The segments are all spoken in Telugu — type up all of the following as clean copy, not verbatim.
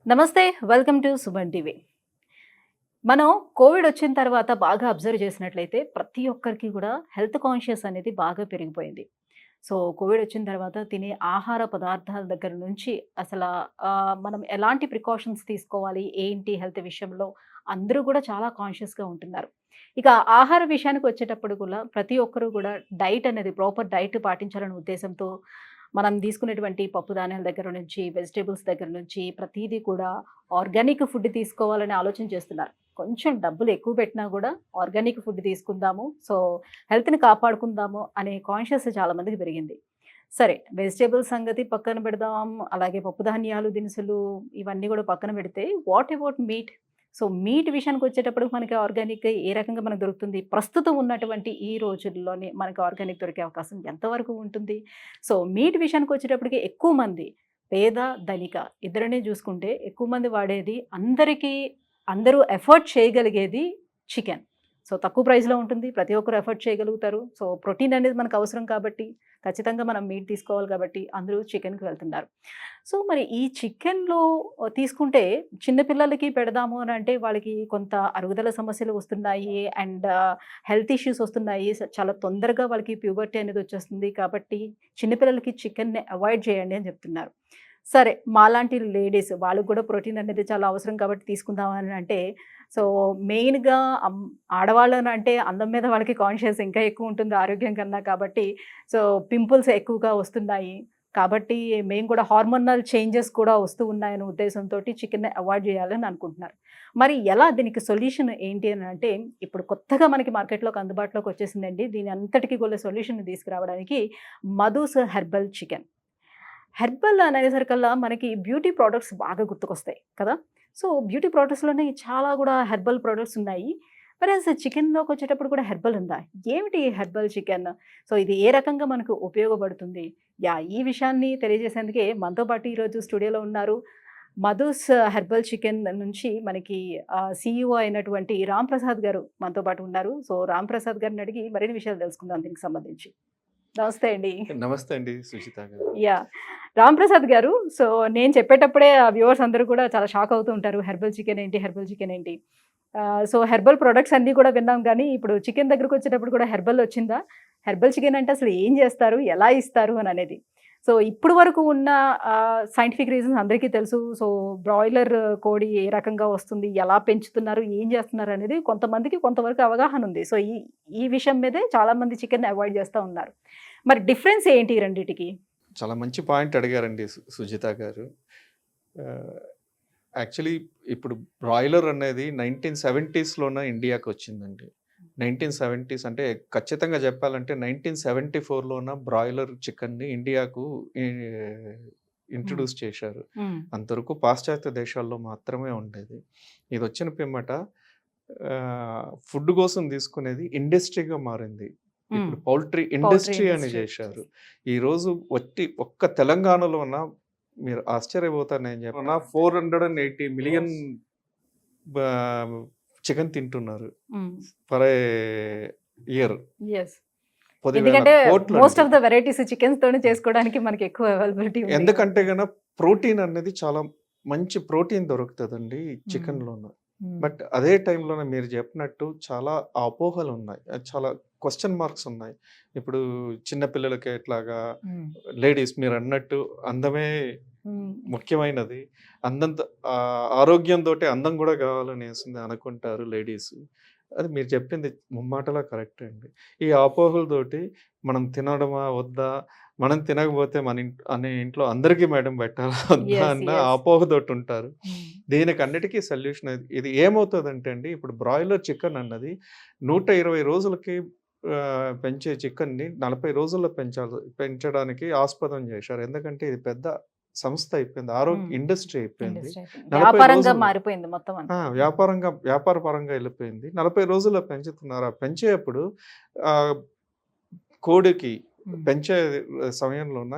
నమస్తే. Welcome to Suman TV. మనం కోవిడ్ వచ్చిన తర్వాత బాగా అబ్జర్వ్ చేసినట్లయితే ప్రతి ఒక్కరికి కూడా హెల్త్ కాన్షియస్ అనేది బాగా పెరిగిపోయింది. సో, కోవిడ్ వచ్చిన తర్వాత తినే ఆహార పదార్థాల దగ్గర నుంచి మనం ఎలాంటి ప్రికాషన్స్ తీసుకోవాలి, ఏంటి హెల్త్ విషయంలో అందరూ కూడా చాలా కాన్షియస్‌గా ఉంటున్నారు. ఇక ఆహార విషయానికి వచ్చేటప్పుడు కూడా ప్రతి ఒక్కరు కూడా డైట్ అనేది ప్రాపర్ డైట్ పాటించాలనే ఉద్దేశంతో మనం తీసుకునేటువంటి పప్పు ధాన్యాల దగ్గర నుంచి, వెజిటబుల్స్ దగ్గర నుంచి ప్రతీదీ కూడా ఆర్గానిక్ ఫుడ్ తీసుకోవాలని ఆలోచన చేస్తున్నారు. కొంచెం డబ్బులు ఎక్కువ పెట్టినా గూడా ఆర్గానిక్ ఫుడ్ తీసుకుందాము. సో, హెల్త్‌ని కాపాడుకుందాము అనే కాన్షియస్ చాలా మందికి పెరిగింది. సరే, వెజిటబుల్స్ సంగతి పక్కన పెడదాం. అలాగే పప్పు ధాన్యాలు, దినుసులు ఇవన్నీ గూడా పక్కన పెడితే what about meat? So, meat విషయానికొచ్చేటప్పటికి మనకి ఆర్గానిక్ ఏ రకంగా మనకు దొరుకుతుంది? ప్రస్తుతం ఉన్నటువంటి ఈ రోజుల్లోనే మనకి ఆర్గానిక్ దొరికే అవకాశం ఎంతవరకు ఉంటుంది? సో, మీట్ విషయానికొచ్చేటప్పటికి ఎక్కువ మంది పేద, ధనిక ఇద్దరిని చూసుకుంటే ఎక్కువ మంది వాడేది అందరూ ఎఫర్ట్ చేయగలిగేది చికెన్. సో, తక్కువ ప్రైస్‌లో ఉంటుంది. ప్రతి ఒక్కరు ఎఫర్ట్ చేయగలుగుతారు. సో, ప్రోటీన్ అనేది మనకు అవసరం కాబట్టి ఖచ్చితంగా మనం మీట్ తీసుకోవాలి కాబట్టి అందరూ చికెన్‌కి వెళ్తున్నారు. సో, మరి ఈ చికెన్‌లో తీసుకుంటే చిన్న పిల్లలకి పెడదాము అనంటే వాళ్ళకి కొంత అరుగుదల సమస్యలు వస్తున్నాయి. హెల్త్ ఇష్యూస్ వస్తున్నాయి. చాలా తొందరగా వాళ్ళకి ప్యూబర్టీ అనేది వచ్చేస్తుంది. కాబట్టి చిన్న పిల్లలకి చికెన్‌ని అవాయిడ్ చేయండి అని చెప్తున్నారు. సరే, మాలాంటి లేడీస్ వాళ్ళకి కూడా ప్రోటీన్ అనేది చాలా అవసరం కాబట్టి తీసుకుందాం అని అంటే, సో, మెయిన్‌గా ఆడవాళ్ళనంటే అందం మీద వాళ్ళకి కాన్షియస్ ఇంకా ఎక్కువ ఉంటుంది ఆరోగ్యం కన్నా కాబట్టి, సో, పింపుల్స్ ఎక్కువగా వస్తున్నాయి. కాబట్టి మేము కూడా హార్మోనల్ చేంజెస్ కూడా వస్తూ ఉన్నాయనే ఉద్దేశంతోటి చికెన్‌ని అవాయిడ్ చేయాలని అనుకుంటున్నారు. మరి ఎలా దీనికి సొల్యూషన్ ఏంటి అనంటే, ఇప్పుడు కొత్తగా మనకి మార్కెట్‌లోకి అందుబాటులోకి వచ్చేసిందండి. దీని అంతటికి గల సొల్యూషన్‌ని తీసుకురావడానికి మధుస్ హెర్బల్ చికెన్. హెర్బల్ అనేసరికల్లా మనకి బ్యూటీ ప్రొడక్ట్స్ బాగా గుర్తుకొస్తాయి కదా! సో, బ్యూటీ ప్రొడక్ట్స్‌లోనే చాలా గూడా హెర్బల్ ప్రొడక్ట్స్ ఉన్నాయి. వెరస్ చికెన్‌లోకొచ్చేటప్పుడు కూడా హెర్బల్ ఉందా? ఏమిటి హెర్బల్ చికెన్? సో, ఇది ఏ రకంగా మనకు ఉపయోగపడుతుంది? ఈ విషయాన్ని తెలియజేసేందుకే మనతో పాటు ఈరోజు స్టూడియోలో ఉన్నారు. మధుస్ హెర్బల్ చికెన్ నుంచి మనకి సీఈఓ అయినటువంటి రామ్ ప్రసాద్ గారు మనతో పాటు ఉన్నారు. సో, రామ్ ప్రసాద్ గారిని అడిగి మరిన్ని విషయాలు తెలుసుకుందాం దీనికి సంబంధించి. నమస్తే అండి. నమస్తే అండి సుచిత గారు. యాహ్! రాంప్రసాద్ గారు. సో, నేను చెప్పేటప్పుడే వ్యూవర్స్ అందరూ కూడా చాలా షాక్ అవుతూ ఉంటారు. హెర్బల్ చికెన్ ఏంటి? హెర్బల్ చికెన్ ఏంటి? సో, హెర్బల్ ప్రొడక్ట్స్ అన్నీ కూడా విన్నాం గానీ, ఇప్పుడు చికెన్ దగ్గరకొచ్చేటప్పుడు కూడా హెర్బల్ వచ్చిందా? హెర్బల్ చికెన్ అంటే అసలు ఏం జేస్తారు? ఎలా ఇస్తారు? అననేది. సో, ఇప్పుడు వరకు ఉన్న సైంటిఫిక్ రీజన్స్ అందరికీ తెలుసు. సో, బ్రాయిలర్ కోడి ఏ రకంగా వస్తుంది? ఎలా పెంచుతున్నారు? ఏం జేస్తున్నారు? అనేది కొంతమందికి కొంతవరకు అవగాహన ఉంది. సో, ఈ ఈ విషయం మీదే చాలామంది చికెన్‌ని అవాయిడ్ జేస్తా ఉన్నారు. మరి డిఫరెన్స్ ఏంటి ఈ రెండిటికి? చాలా మంచి పాయింట్ అడిగారండి సుజిత గారు. ఆహ్, యాక్చువల్లీ ఇప్పుడు బ్రాయిలర్ అనేది 1970స్‌లోన ఇండియాకొచ్చిందండి. 1970స్ అంటే ఖచ్చితంగా చెప్పాలంటే 1974లోన బ్రాయిలర్ చికెన్‌ని ఇండియాకు ఈ హ్మ్. ఇంట్రొడ్యూస్ చేశారు. హ్మ్. అంతవరకు పాశ్చాత్య దేశాల్లో మాత్రమే ఉండేది. ఇదొచ్చిన పిమ్మట ఫుడ్ కోసం తీసుకునేది ఇండస్ట్రీగా మారింది. హ్మ్. ఇప్పుడు పౌల్ట్రీ పౌల్ట్రీ ఇండస్ట్రీ అని ఇండస్ట్రీ జేశారు. వచ్చేసి. ఈరోజు ఒక్క తెలంగాణలోన మీరు ఆశ్చర్యపోతారు నేను చెప్పనా 480 మిలియన్ బా చికెన్ తింటున్నారు. హ్మ్. Per year. యెస్. 10,000 ఎందుకంటే మోస్ట్ కోట్లండి. ఆఫ్ ద వెరైటీస్ చికెన్స్‌తోనే చేసుకోవడానికి మనకి ఎక్కువ అవైలబిలిటీ ఉంది ఎందుకంటే కాబట్టి. గన ప్రోటీన్ అనేది చాలా మంచి ప్రోటీన్ దొరుకుతదండి హ్మ్. చికెన్‌లోన. హ్మ్. బట్ అదే టైంలోనే మీరు చెప్పినట్టు చాలా అపోహలున్నాయి. చాలా క్వెషన్ మార్క్స్ ఉన్నాయి. ఇప్పుడు చిన్న పిల్లలకి ఎట్లాగా హ్మ్. లేడీస్ మీరన్నట్టు అందమే హ్మ్. ముఖ్యమైనది. అందంతో ఆరోగ్యంతోటి అందం గూడా గావాలనేసి అనుకుంటారు లేడీస్. అది మీరు చెప్పింది ముమ్మాటలా కరెక్టే అండి. ఈ అపోహలతోటి మనం తినడమా? వద్దా? మనం తినకపోతే అనే ఇంట్లో అందరికీ మేడం పెట్టాలా? వద్దా? యెస్. అన్న యెస్. అపోహతోటుంటారు. హ్మ్. దీనికన్నిటికీ సొల్యూషన్ ఇది ఏమవుతదంటే అండి, ఇప్పుడు బ్రాయిలర్ చికెన్ అన్నది 120 రోజులకి పెంచే చికెన్‌ని 40 రోజుల్లో పెంచడానికి ఆస్పదం జేశారు. ఎందుకంటే ఇది పెద్ద సంస్థ అయిపోయింది. హ్మ్. ఇండస్ట్రీ అయిపోయింది. ఇండస్ట్రీ అయిపోయింది. 40 వ్యాపారంగా రోజుల్లో మారిపోయింది మొత్తం అంతా. వ్యాపార పరంగా ఎళ్ళిపోయింది. 40 రోజుల్లో పెంచుతున్నారు. ఆ పెంచేప్పుడు ఆహ్, కోడికి హ్మ్. పెంచే సమయంలోన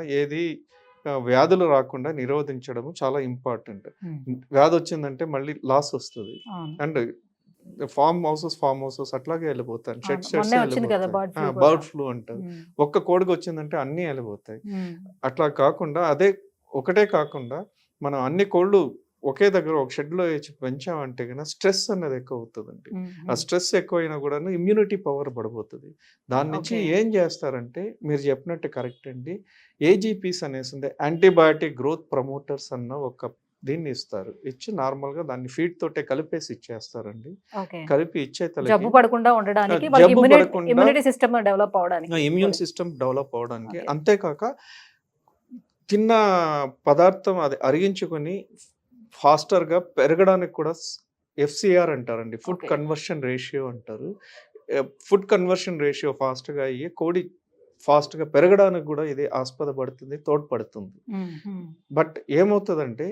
వ్యాధులు రాకుండా నిరోధించడము చాలా ఇంపార్టెంట్. హ్మ్. వ్యాధొచ్చిందంటే మళ్ళీ లాసొస్తది. అవును. అండ్ ఫార్మ్ హౌసెస్ అట్లాగే ఎళ్ళిపోతాయి. అవును. షెడ్సే మొన్నే వచ్చింది కదా! ఎళ్ళిపోతాయి. బర్డ్ ఫ్లూ కూడా. బర్డ్ ఫ్లూ అంటారు. హ్మ్. ఒక్క కోడికొచ్చిందంటే అన్నీ ఎళ్ళిపోతాయి. హ్మ్. అట్లా కాకుండా ఒకటే కాకుండా మనం అన్ని కోళ్ళు ఒకే దగ్గర ఒక షెడ్‌లో ఏసి పెంచామంటే గన స్ట్రెస్ అనేది ఎక్కువ అవుతదండి. ఆ స్ట్రెస్ ఎక్కువైనా కూడాను ఇమ్యూనిటీ పవర్ పడిపోతది. దాని నుంచి ఓకే. ఏం చేస్తారంటే మీరు చెప్పినట్టు కరెక్ట్ అండి. ఏజీపీస్ అనేసింది యాంటీబయాటిక్ గ్రోత్ ప్రమోటర్స్ అన్న ఒక దీన్ని ఇస్తారు. ఇచ్చి నార్మల్‌గా దాన్ని ఫీడ్ తోటే కలిపేసి ఇచ్చేస్తారండి. ఓకే. కలిపి ఇచ్చే తలకి జబ్బు పడకుండా ఉండడానికి వాళ్ళకి జబ్బు పడకుండా ఇమ్యూనిటీ సిస్టమ్ డెవలప్ అవ్వడానికి ఇమ్యూన్ కూడా. సిస్టమ్ డెవలప్ అవ్వడానికి. ఓకే. అంతేకాక తిన్న పదార్థం అది అరిగించుకొని ఫాస్టర్‌గా పెరగడానికి కూడా ఎఫ్‌సీఆర్ అంటారండి. Food okay. కన్వర్షన్ రేషియో అంటారు. ఫుడ్ కన్వర్షన్ రేషియో ఫాస్ట్‌గా అయ్యి కోడి ఫాస్ట్‌గా పెరగడానికి కూడా ఇది ఆస్పదపడుతుంది, తోడ్పడుతుంది. బట్ ఏమవుతదంటే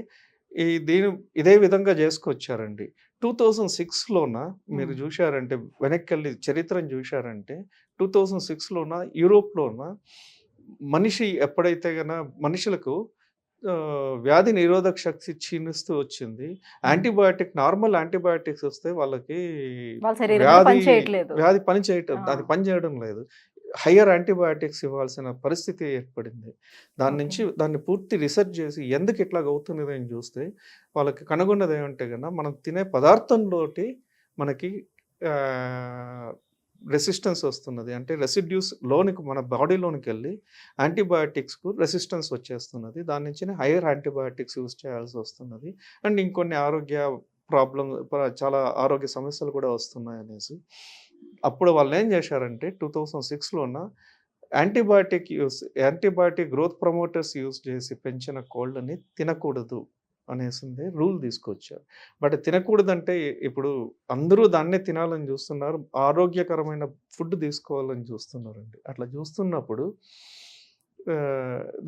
ఈ దీని ఇదే విధంగా చేసుకొచ్చారండి. 2006లోన మీరు జూశారంటే వెనక్కెళ్ళి చరిత్రను జూశారంటే 2006లోన యూరోప్‌లోన మనిషి ఎప్పుడైతే మనుషులకు వ్యాధి నిరోధక శక్తి క్షీణిస్తూ వచ్చింది. నార్మల్ యాంటీబయాటిక్స్ వస్తే వాళ్ళకి వాళ్ళ శరీరంలో వ్యాధి పని చేయట్లేదు. వ్యాధి పని చేయటం ఆ! అది పని చేయడం లేదు. హైయర్ యాంటీబయాటిక్స్ ఇవ్వాల్సిన పరిస్థితి ఏర్పడింది. దాని ఓకే. నుంచి దాన్ని పూర్తి రిసర్చ్ చేసి ఎందుకు ఇట్లాగ అవుతున్నది అని చూస్తే వాళ్ళకి కనుగొన్నది ఏమంటే మనం తినే పదార్థంలోటి మనకి రెసిస్టెన్స్ వస్తున్నది. అంటే రెసిడ్యూస్ లోనికి మన బాడీలోనికెళ్ళి యాంటీబయాటిక్స్‌కు రెసిస్టెన్స్ వచ్చేస్తున్నది. దాని నుంచినే హైయర్ యాంటీబయాటిక్స్ యూజ్ చేయాల్సి వస్తున్నది. అండ్ ఇంకొన్ని ఆరోగ్య చాలా ఆరోగ్య సమస్యలు కూడా వస్తున్నాయనేసి. అప్పుడు వాళ్ళేం చేశారంటే 2006లోన యాంటీబయాటిక్ గ్రోత్ ప్రమోటర్స్ యూజ్ చేసి పెంచిన కోళ్ళని తినకూడదు అనేసిందే రూల్ తీసుకొచ్చారు. బట్ తినకూడదంటే ఇప్పుడు అందరూ దాన్నే తినాలని చూస్తున్నారు. ఆరోగ్యకరమైన ఫుడ్ తీసుకోవాలని చూస్తున్నారండి. అట్లా చూస్తున్నప్పుడు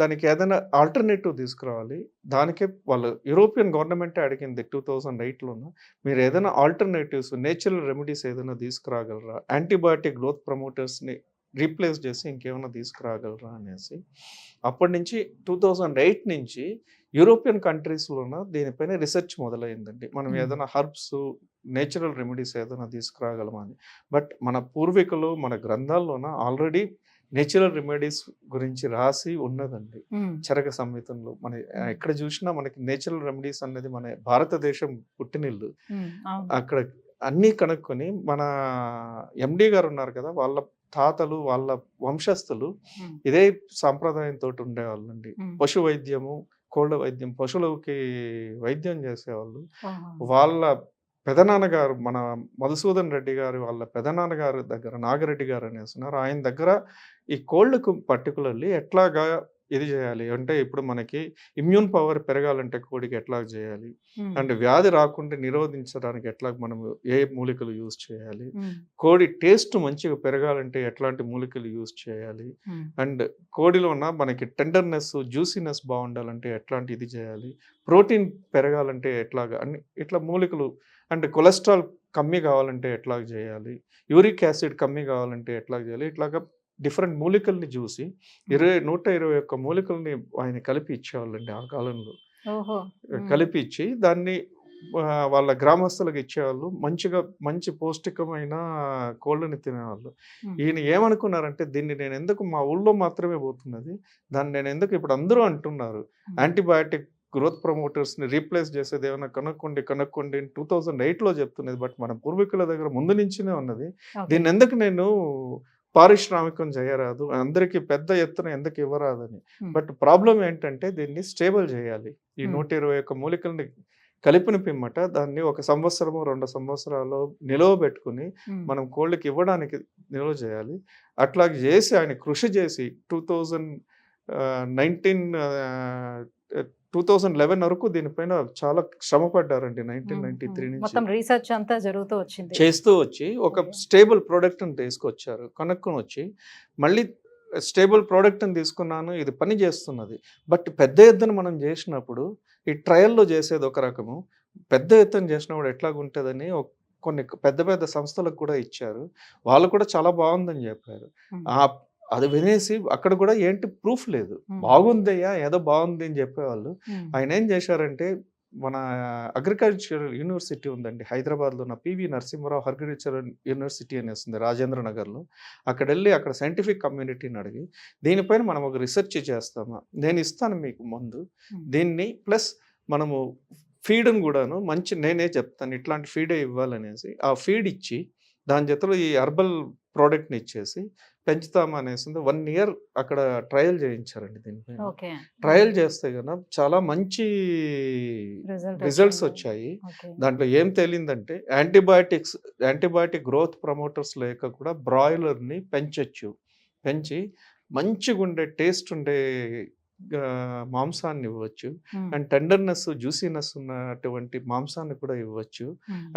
దానికి ఏదైనా ఆల్టర్‌నేటివ్ తీసుకురావాలి. దానికే వాళ్ళు యూరోపియన్ గవర్నమెంటే అడిగింది 2008లోన. మీరు ఏదైనా ఆల్టర్‌నేటివ్స్ నేచురల్ రెమెడీస్ ఏదైనా తీసుకురాగలరా? యాంటీబయాటిక్ గ్రోత్ ప్రమోటర్స్‌ని రీప్లేస్ చేసి ఇంకేమైనా తీసుకురాగలరా అనేసి. అప్పటి నుంచి 2008 నుంచి యూరోపియన్ కంట్రీస్‌లోన దీనిపైన రిసర్చ్ మొదలైందండి. మనం ఏదైనా హెర్బ్స్, నేచురల్ రెమెడీస్ ఏదైనా తీసుకురాగలమా అని. బట్ మన పూర్వీకులు మన గ్రంథాల్లోన ఆల్రెడీ నేచురల్ రెమెడీస్ గురించి రాసి ఉన్నదండి. చరక సంహితంలో. మన ఎక్కడ చూసినా మనకి నేచురల్ రెమెడీస్ అనేది మన భారతదేశం పుట్టినిల్లు. అక్కడ అన్నీ కనుక్కొని మన ఎండీ గారు ఉన్నారు కదా! వాళ్ళ తాతలు, వాళ్ళ వంశస్థులు ఇదే సాంప్రదాయంతోటి ఉండేవాళ్ళండి. పశు వైద్యము, కోళ్ళ వైద్యం, పశువులకి వైద్యం చేసేవాళ్ళు. వాళ్ళ పెదనాన్నగారు మన మధుసూదన్ రెడ్డి గారు వాళ్ళ పెదనాన్నగారు దగ్గర నాగిరెడ్డి గారు అనేసున్నారు. ఆయన దగ్గర ఈ కోళ్ళకు పర్టిక్యులర్‌లీ ఎట్లాగా ఇది చేయాలి అంటే ఇప్పుడు మనకి ఇమ్యూన్ పవర్ పెరగాలంటే కోడికి ఎట్లాగ చేయాలి? అండ్ వ్యాధి రాకుండా నిరోధించడానికి ఎట్లాగ మనము ఏ మూలికలు యూజ్ చేయాలి? కోడి టేస్ట్ మంచిగా పెరగాలంటే ఎట్లాంటి మూలికలు యూజ్ చేయాలి? అండ్ కోడిలోన మనకి టెండర్‌నెస్, జ్యూసీనెస్ బావుండాలంటే ఎట్లాంటి ఇది చేయాలి? ప్రోటీన్ పెరగాలంటే ఎట్లాగా? అన్ని ఇట్లా మూలికలు అండ్ కొలెస్ట్రాల్ కమ్మీ కావాలంటే ఎట్లాగ చేయాలి? యూరిక్ యాసిడ్ కమ్మీ కావాలంటే ఎట్లాగ చేయాలి? ఇట్లాగా డిఫరెంట్ మూలికల్ని చూసి 121 మూలికల్ని ఆయన కలిపి ఇచ్చేవాళ్ళండి ఆ కాలంలో. ఓహో! కలిపి ఇచ్చి దాన్ని వాళ్ళ గ్రామస్తులకు ఇచ్చేవాళ్ళు. మంచి పౌష్టికమైన కోళ్ళని తినేవాళ్ళు. ఈయన ఏమనుకున్నారంటే దీన్ని నేను ఎందుకు మా ఊళ్ళో మాత్రమే పోతున్నది. దాన్ని నేను ఎందుకు ఇప్పుడు అందరూ అంటున్నారు. యాంటీబయాటిక్ గ్రోత్ ప్రమోటర్స్‌ని రీప్లేస్ చేసేది ఏమైనా కనుక్కోండి 2008లో చెప్తున్నది. బట్ మన పూర్వీకుల దగ్గర ముందు నుంచినే ఉన్నది. దీన్ని ఎందుకు నేను పారిశ్రామికం చేయరాదు. అందరికి పెద్ద ఎత్తున ఎందుకు ఇవ్వరాదని. బట్ ప్రాబ్లమ్ ఏంటంటే దీన్ని స్టేబుల్ చేయాలి. ఈ 121 మూలికల్ని కలిపిన పిమ్మట దాన్ని 1 సంవత్సరమో, 2 సంవత్సరాలో నిలవబెట్టుకొని మనం కోళ్ళకి ఇవ్వడానికి నిల్వ చేయాలి. అట్లా చేసి ఆయన కృషి చేసి 2011 వరకు దీనిపైన చాలా శ్రమ పడ్డారండి. 1993 నుంచి. మొత్తం రీసెర్చ్ అంతా జరుగుతూ వచ్చింది. చేస్తూ వచ్చి ఒక స్టేబుల్ ప్రొడక్ట్‌ని తీసుకొచ్చారు. కనుక్కొనొచ్చి మళ్ళీ స్టేబుల్ ప్రొడక్ట్‌ని తీసుకున్నాను. ఇది పని చేస్తున్నది. బట్ పెద్ద ఎత్తున మనం చేసినప్పుడు ఈ ట్రయల్‌లో చేసేది ఒక రకము. పెద్ద ఎత్తున చేసినప్పుడు ఎట్లాగుంటదని కొన్ని పెద్ద సంస్థలకు కూడా ఇచ్చారు. వాళ్ళు కూడా చాలా బావుందని చెప్పారు. అది వినేసి అక్కడ కూడా ఏంటి ప్రూఫ్ లేదు. బాగుందయ్యా ఏదో బాగుంది అని చెప్పేవాళ్ళు. ఆయన ఏం చేశారంటే మన అగ్రికల్చరల్ యూనివర్సిటీ ఉందండి హైదరాబాద్‌లో ఉన్న పివి నరసింహారావు అగ్రికల్చరల్ యూనివర్సిటీ అనేసి ఉంది రాజేంద్ర నగర్‌లో. అక్కడెళ్ళి అక్కడ సైంటిఫిక్ కమ్యూనిటీని అడిగి దీనిపైన మనం ఒక రీసెర్చ్ చేస్తామా? నేను ఇస్తాను మీకు మందు. దీన్ని ప్లస్ మనము ఫీడ్‌ని గూడాను నేనే చెప్తాను ఇట్లాంటి ఫీడే ఇవ్వాలనేసి. ఆ ఫీడ్ ఇచ్చి, దాని జతలో ఈ హెర్బల్ ప్రొడక్ట్‌ని ఇచ్చేసి పెంచుతాము అనేసింది. 1 ఇయర్ అక్కడ ట్రయల్ చేయించారండి దీనిపైన. ఓకే. ట్రయల్ చేస్తే గన చాలా మంచి రిజల్ట్స్ వచ్చింది. వచ్చాయి. ఓకే. దాంట్లో ఏం తేలిందంటే యాంటీబయాటిక్ గ్రోత్ ప్రమోటర్స్ లేక కూడా బ్రాయిలర్‌ని పెంచొచ్చు. పెంచి మంచిగుండే టేస్ట్ ఉండే మాంసాన్ని ఇవ్వచ్చు. అండ్ టెండర్‌నెస్, జ్యూసీనెస్ ఉన్నటువంటి మాంసాన్ని కూడా ఇవ్వచ్చు.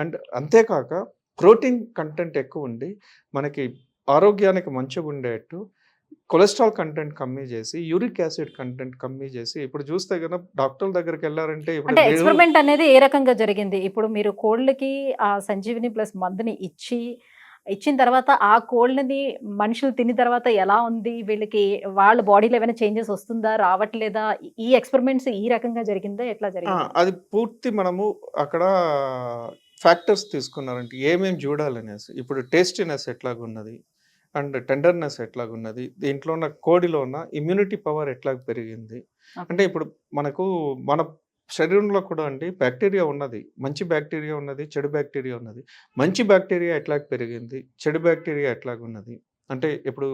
అండ్ అంతేకాక ప్రోటీన్ కంటెంట్ ఎక్కువుండి, మనకి ఆరోగ్యానికి మంచిగుండేట్టు కొలెస్ట్రాల్ కంటెంట్ కమ్మీ చేసి, యూరిక్ యాసిడ్ కంటెంట్ కమ్మీ చేసి, ఇప్పుడు చూస్తే గన డాక్టర్ల దగ్గరికెళ్లారంటే ఇప్పుడు అంటే మీరు ఎక్స్‌పెరిమెంట్ అనేది ఏ రకంగా జరిగింది? ఇప్పుడు మీరు కోళ్ళకి ఆ సంజీవిని ప్లస్ మందుని ఇచ్చిన తర్వాత ఆ కోళ్ళని మనుషులు తిన్న తర్వాత ఎలా ఉంది? వీళ్ళకి వాళ్ళ బాడీలో ఏమైనా చేంజెస్ వస్తుందా? రావట్లేదా? ఈ ఎక్స్‌పెరిమెంట్స్ ఈ రకంగా జరిగిందా? ఎట్లా జరిగింది? అది పూర్తి మనము అక్కడ ఫ్యాక్టర్స్ తీసుకున్నారంటే ఏమేం చూడాలనేసి. ఇప్పుడు టేస్టీనెస్ ఎట్లాగున్నది? And tenderness ఎట్లాగున్నది? దీంట్లో ఉన్న కోడిలో ఉన్న ఇమ్యూనిటీ పవర్ ఎట్లాగ పెరిగింది? అంటే ఓకే. ఇప్పుడు మన శరీరంలో కూడా అండి బ్యాక్టీరియా ఉన్నది. మంచి బ్యాక్టీరియా ఉన్నది, చెడు బ్యాక్టీరియా ఉన్నది. మంచి బ్యాక్టీరియా ఎట్లాగ పెరిగింది? చెడు బ్యాక్టీరియా ఎట్లాగున్నది? అంటే ఇప్పుడు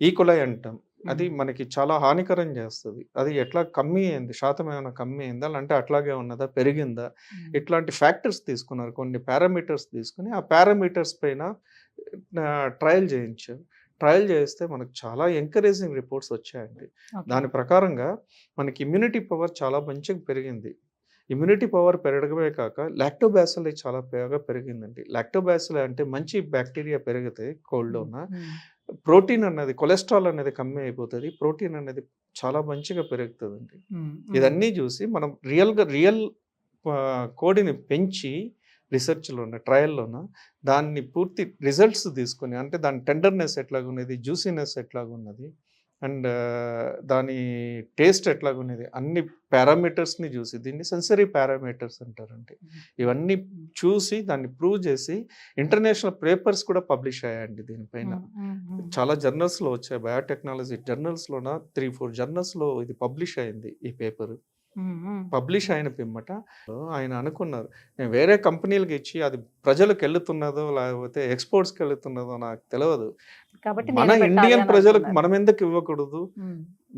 ఈకోలై అంటాం. అది మనకి చాలా హానికరం చేస్తది. అది ఎట్లా కమ్మీ అయింది? శాతం ఏమైనా కమ్మీ అయిందా? లేదంటే అట్లాగే ఉన్నదా? పెరిగిందా? ఇట్లాంటి ఫ్యాక్టర్స్ తీసుకున్నారు. కొన్ని పారామీటర్స్ తీసుకొని, ఆ పారామీటర్స్ పైన ట్రయల్ చేయించారు. ట్రయల్ చేస్తే మనకు చాలా ఎంకరేజింగ్ రిపోర్ట్స్ వచ్చాయండి. ఓకే. దాని ప్రకారంగా మనకి ఇమ్యూనిటీ పవర్ చాలా మంచిగా పెరిగింది. ఇమ్యూనిటీ పవర్ పెరగడమే కాక లాక్టోబాసిల్లీ చాలా బాగా పెరిగిందండి. లాక్టోబాసిల్లీ అంటే మంచి బ్యాక్టీరియా పెరిగితే కోళ్ళలోన ప్రోటీన్ అన్నది, కొలెస్ట్రాల్ అనేది కమ్మి అయిపోతది. ప్రోటీన్ అనేది చాలా మంచిగా పెరుగుతదండి. ఇదన్నీ చూసి మనం రియల్ కోడిని పెంచి ట్రయల్‌లోన దాన్ని పూర్తి రిజల్ట్స్ తీసుకొని, అంటే దాని టెండర్‌నెస్ ఎట్లాగున్నది? జ్యూసీనెస్ ఎట్లాగున్నది? అండ్ దాని టేస్ట్ ఎట్లాగున్నది? అన్ని పారామీటర్స్‌ని చూసి, దీన్ని సెన్సరీ పారామీటర్స్ అంటారండి. ఇవన్నీ చూసి దాన్ని ప్రూవ్ చేసి ఇంటర్నేషనల్ పేపర్స్ కూడా పబ్లిష్ అయ్యాయండి దీనిపైన. చాలా జర్నల్స్‌లో వచ్చాయి. బయోటెక్నాలజీ జర్నల్స్‌లోన 3, 4 జర్నల్స్‌లో ఇది పబ్లిష్ అయింది ఈ పేపరు. పబ్లిష్ అయిన పిమ్మట ఆయన అనుకున్నారు, నేను వేరే కంపెనీలకి ఇచ్చి అది ప్రజలకెళ్తున్నదో లేకపోతే ఎక్స్‌పోర్ట్స్‌కెళ్తున్నదో నాకు తెలవదు. కాబట్టి మన నేనే పెట్టాలి ఇండియన్ అని ప్రజలకు అనుకున్నారు. మనం ఎందుకు ఇవ్వకూడదు?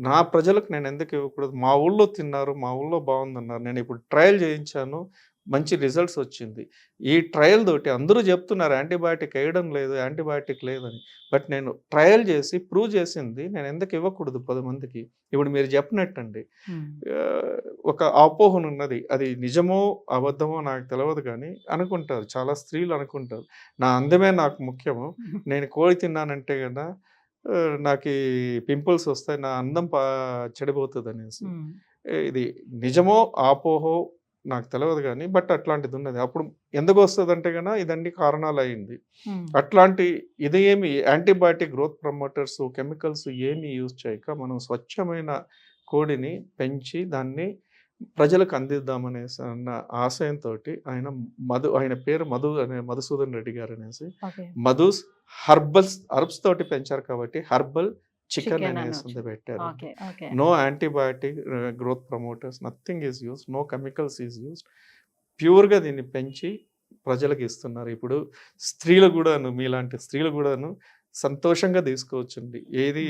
నా ప్రజలకు నేను ఎందుకు ఇవ్వకూడదు? మా ఊళ్ళో తిన్నారు, మా ఊళ్ళో బాగుందన్నారు. నేను ఇప్పుడు ట్రయల్ చేయించాను. మంచి రిజల్ట్స్ వచ్చింది. ఈ ట్రయల్ తోటి అందరూ చెప్తున్నారు యాంటీబయాటిక్ వేయడం లేదు, యాంటీబయాటిక్ లేదని. బట్ నేను ట్రయల్ చేసి ప్రూవ్ చేసింది నేను ఎందుకు ఇవ్వకూడదు 10 మందికి? ఇప్పుడు మీరు చెప్పినట్టండి. ఒక అపోహనున్నది. అది నిజమో, అబద్ధమో నాకు తెలవదు గానీ అనుకుంటారు. చాలా స్త్రీలు అనుకుంటారు. నా అందమే నాకు ముఖ్యము. నేను కోడి తిన్నానంటే గన నాకీ పింపుల్స్ వస్తాయి. నా అందం చెడిపోతదనేసి. ఇది నిజమో, అపోహో నాకు తెలవదు గానీ, బట్ అట్లాంటిదున్నది. అప్పుడు ఎందుకొస్తదంటే గన ఇదన్నీ కారణాలయింది. అట్లాంటి ఇది ఏమి యాంటీబయాటిక్ గ్రోత్ ప్రమోటర్స్, కెమికల్స్ ఏమి యూజ్ చేయక మనం స్వచ్ఛమైన కోడిని పెంచి దాన్ని ప్రజలకు అందిద్దామనేసి అన్న ఆశయంతోటి ఆయన పేరు మధుసూదన్ రెడ్డి గారనేసి ఓకే. మధుస్ హర్బ్స్ తోటి పెంచారు కాబట్టి హర్బల్ చికెన్ చికెన్ అనేసి అనొచ్చు. పెట్టారు. Okay. Okay. No antibiotic growth promoters, nothing is used, no chemicals is used. ప్యూర్‌గా దీన్ని పెంచి ప్రజలకు ఇస్తున్నారు. ఇప్పుడు స్త్రీలు గూడాను, మీలాంటి స్త్రీలు గూడాను సంతోషంగా తీసుకోవచ్చండి. ఏది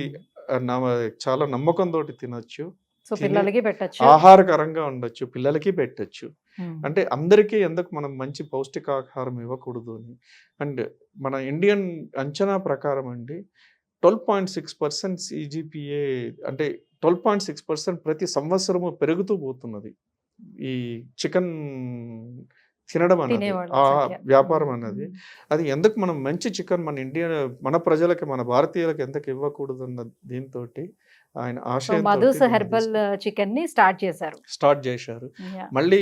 చాలా నమ్మకంతోటి తినొచ్చు. సో తిని పిల్లలకి పెట్టొచ్చు. ఆహారకరంగా ఉండొచ్చు. పిల్లలకి పెట్టొచ్చు. అంటే అందరికీ ఎందుకు మనం మంచి పౌష్టికాహారం ఇవ్వకూడదు అని. అండ్ మన ఇండియన్ అంచనా ప్రకారం అండి 12.6% సీజీపీఏ, అంటే 12.6% ప్రతి సంవత్సరము పెరుగుతూ పోతున్నది. ఈ చికెన్ తినడం అన్నది. తినేవాళ్ళ ఆ సంఖ్య. వ్యాపారం అన్నది. అది ఎందుకు మనం మంచి చికెన్ మన ప్రజలకి, మన భారతీయులకి ఎందుకు ఇవ్వకూడదన్న దీనితోటి ఆయన సో ఆశయంతోటి మధుస్ దీన్ని హెర్బల్ చికెన్ ని స్టార్ట్ చేశారు. స్టార్ట్ చేశారు. యాహ్! మళ్ళీ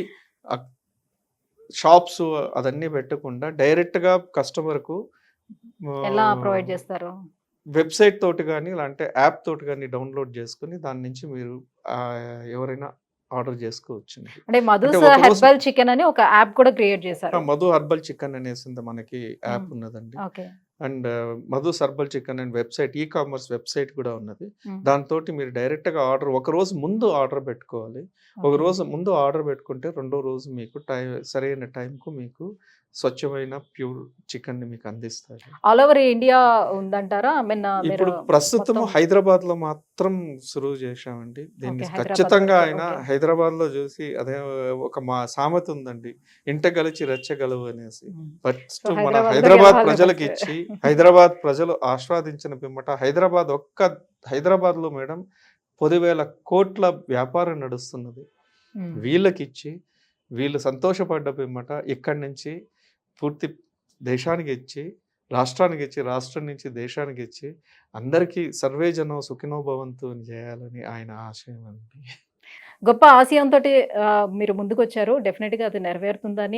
షాప్స్ అదన్నీ పెట్టకుండా డైరెక్ట్‌గా కస్టమర్‌కు ఎలా ప్రొవైడ్ చేస్తారు? వెబ్‌సైట్ తోటి గాని, లేదంటే యాప్ తోటి గాని డౌన్‌లోడ్ చేసుకొని దాని నుంచి మీరు ఎవరైనా ఆర్డర్ చేసుకోవచ్చండి. అంటే అంటే మధుస్ ఒకరోజు హెర్బల్ చికెన్ అని ఒక యాప్ కూడా క్రియేట్ చేశారు. మధు హర్బల్ చికెన్ అనేసింది మనకి యాప్ ఉన్నదండి. Okay. And Madhu's herbal chicken and website commerce website కూడా ఉన్నది. హ్మ్. దాంతోటి మీరు డైరెక్ట్‌గా ఒక రోజు ముందు ఆర్డర్ పెట్టుకోవాలి. ఒక ఓకే. రోజు ముందు ఆర్డర్ పెట్టుకుంటే రెండో రోజు మీకు సరైన టైంకు మీకు స్వచ్ఛమైన ప్యూర్ చికెన్‌ని మీకు అందిస్తారు. ఆల్ ఓవర్ ఇండియా ఉందంటారా? ఐ మీన్ మీరు ఇప్పుడు ప్రస్తుతం మొత్తం హైదరాబాద్‌లో మాత్రం సులువు చేశామండి. దీన్ని ఓకే. హైదరాబాద్ ఖచ్చితంగా వరకు. ఆయన ఓకే. హైదరాబాద్‌లో చూసి అదే ఒక సామెత ఉందండి. ఇంట గలిచి రెచ్చగలవు అనేసి. హ్మ్. ఫస్ట్ సో మన హైదరాబాద్‌లో హైదరాబాద్ గెలవాలి ప్రజలకి ఫస్ట్. ఇచ్చి, హైదరాబాద్ ప్రజలు ఆస్వాదించిన పిమ్మట హైదరాబాద్‌లో మేడం 10,000 కోట్ల వ్యాపారం నడుస్తున్నది. హ్మ్. వీళ్ళకిచ్చి, వీళ్ళు సంతోషపడ్డ పిమ్మట ఇక్కడి నుంచి పూర్తి దేశానికి ఇచ్చి, రాష్ట్రానికి ఇచ్చి, రాష్ట్రం నుంచి దేశానికి ఇచ్చి, అందరికీ సర్వే జనం సుఖినో భవంతు అని చేయాలని ఆయన ఆశయం అండి. గొప్ప ఆశయంతోటి మీరు ముందుకొచ్చారు. డెఫినిట్‌గా అది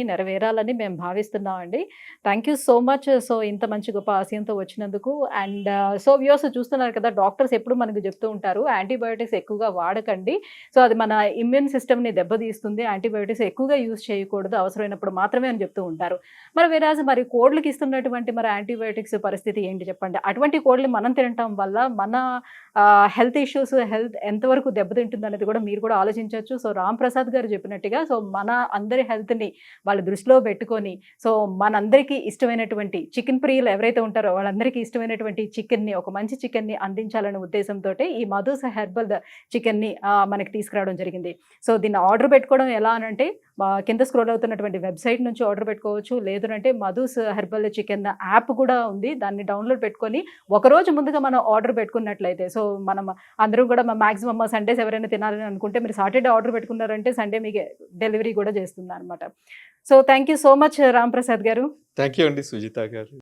నెరవేరాలని మేము భావిస్తున్నామండి. Thank you so much. So ఇంత మంచి గొప్ప ఆశయంతో వచ్చినందుకు. అండ్ సో వ్యూవర్స్ చూస్తున్నారు కదా! డాక్టర్స్ ఎప్పుడు మనకు చెప్తూ ఉంటారు యాంటీబయోటిక్స్ ఎక్కువగా వాడకండి. సో అది మన ఇమ్యూన్ సిస్టమ్‌ని దెబ్బతీస్తుంది. యాంటీబయోటిక్స్ ఎక్కువగా యూజ్ చేయకూడదు. అవసరమైనప్పుడు మాత్రమే అని చెప్తూ ఉంటారు. మరి కోళ్ళకి ఇస్తున్నటువంటి యాంటీబయోటిక్స్ పరిస్థితి ఏంటి చెప్పండి? అటువంటి కోళ్ళని మనం తినటం వల్ల మన హెల్త్ ఎంతవరకు దెబ్బతింటుందనేది కూడా మీరు కూడా ఆలోచించొచ్చు. సో రామ్ ప్రసాద్ గారు చెప్పినట్టుగా సో మన అందరి హెల్త్‌ని వాళ్ళు దృష్టిలో పెట్టుకొని సో మనందరికీ ఇష్టమైనటువంటి చికెన్ ప్రియులు ఎవరైతే ఉంటారో వాళ్ళందరికీ ఇష్టమైనటువంటి చికెన్‌ని ఒక మంచి చికెన్‌ని అందించాలనే ఉద్దేశంతోటే ఈ మధుస్ హెర్బల్ చికెన్‌ని మనకి తీసుకురావడం జరిగింది. సో దీన్ని ఆర్డర్ పెట్టుకోవడం ఎలా అనంటే కింద స్క్రోల్ అవుతున్నటువంటి వెబ్సైట్ నుంచి ఆర్డర్ పెట్టుకోవచ్చు. లేదంటే మధుస్ హెర్బల్ చికెన్ యాప్ కూడా ఉంది. దాన్ని డౌన్లోడ్ పెట్టుకొని ఒకరోజు ముందుగా మనం ఆర్డర్ పెట్టుకున్నట్లయితే సో మనం అందరం కూడా మాక్సిమం సండేస్ ఎవరైనా తినాలని అనుకుంటే మీరు సాటర్డే ఆర్డర్ పెట్టుకున్నారంటే సండే మీకు డెలివరీ కూడా చేస్తుందన్నమాట. So thank you so much Ram Prasad garu. Thank you అండి సుజిత గారు.